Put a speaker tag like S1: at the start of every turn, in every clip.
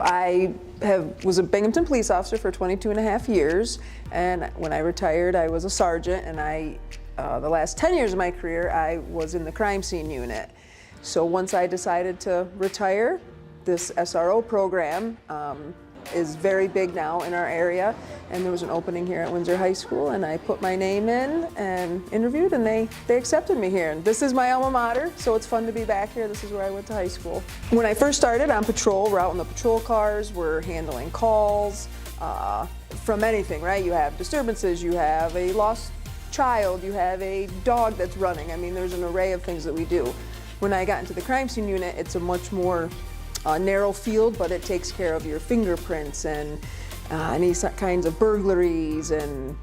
S1: I was a Binghamton police officer for 22 and a half years, and when I retired I was a sergeant, and the last 10 years of my career I was in the crime scene unit. So once I decided to retire, this SRO program is very big now in our area, and there was an opening here at Windsor High School, and I put my name in and interviewed, and they accepted me here. And this is my alma mater, so it's fun to be back here. This is where I went to high school. When I first started on patrol, we're out in the patrol cars, we're handling calls from anything, right? You have disturbances, you have a lost child, you have a dog that's running. I mean, there's an array of things that we do. When I got into the crime scene unit, it's a much more narrow field, but it takes care of your fingerprints and any kinds of burglaries, and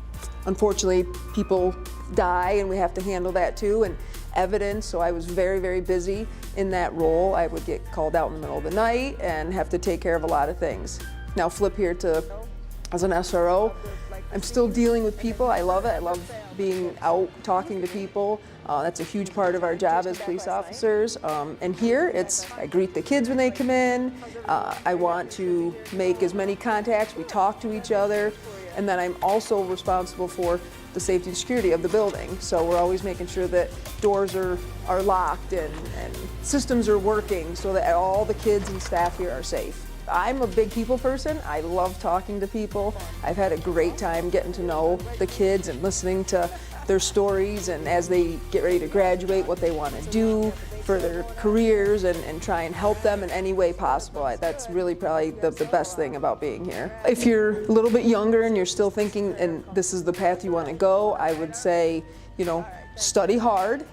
S1: unfortunately people die and we have to handle that too, and evidence. So I was very, very busy in that role. I would get called out in the middle of the night and have to take care of a lot of things. Now flip here to as an SRO, I'm still dealing with people. I love it. I love being out talking to people. That's a huge part of our job as police officers. And here, I greet the kids when they come in. I want to make as many contacts. We talk to each other. And then I'm also responsible for the safety and security of the building. So we're always making sure that doors are locked and systems are working so that all the kids and staff here are safe. I'm a big people person. I love talking to people. I've had a great time getting to know the kids and listening to their stories, and as they get ready to graduate, what they want to do for their careers, and try and help them in any way possible. That's really probably the best thing about being here. If you're a little bit younger and you're still thinking and this is the path you want to go, I would say, study hard.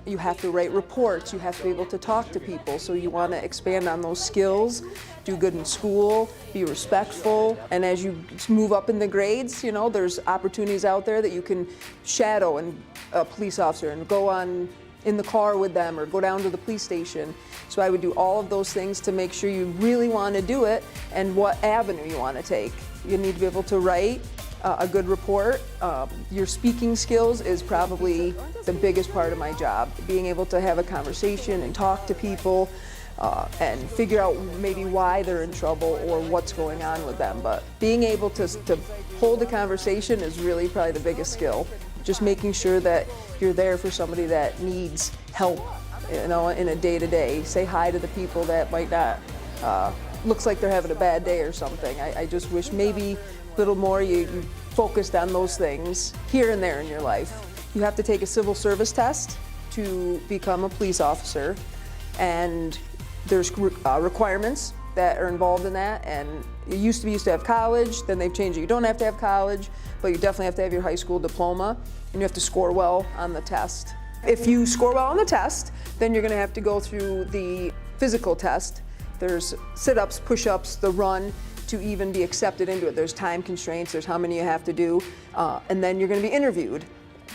S1: You have to write reports, you have to be able to talk to people, so you want to expand on those skills, do good in school, be respectful, and as you move up in the grades, there's opportunities out there that you can shadow a police officer and go on in the car with them or go down to the police station. So I would do all of those things to make sure you really want to do it and what avenue you want to take. You need to be able to write a good report. Your speaking skills is probably the biggest part of my job. Being able to have a conversation and talk to people and figure out maybe why they're in trouble or what's going on with them. But being able to hold a conversation is really probably the biggest skill. Just making sure that you're there for somebody that needs help, in a day-to-day. Say hi to the people that might not, looks like they're having a bad day or something. I just wish maybe a little more you focused on those things here and there in your life. You have to take a civil service test to become a police officer, and there's requirements that are involved in that, and you used to have college, then they've changed it. You don't have to have college, but you definitely have to have your high school diploma, and you have to score well on the test. If you score well on the test, then you're going to have to go through the physical test. There's sit-ups, push-ups, the run, to even be accepted into it. There's time constraints, there's how many you have to do, and then you're going to be interviewed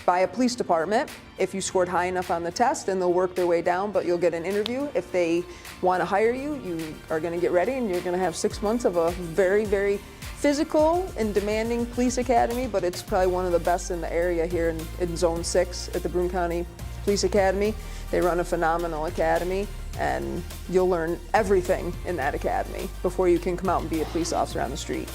S1: by a police department. If you scored high enough on the test, then they'll work their way down, but you'll get an interview. If they want to hire you, you are going to get ready, and you're going to have 6 months of a very, very physical and demanding police academy, but it's probably one of the best in the area here in Zone 6 at the Broome County Police Academy. They run a phenomenal academy, and you'll learn everything in that academy before you can come out and be a police officer on the street.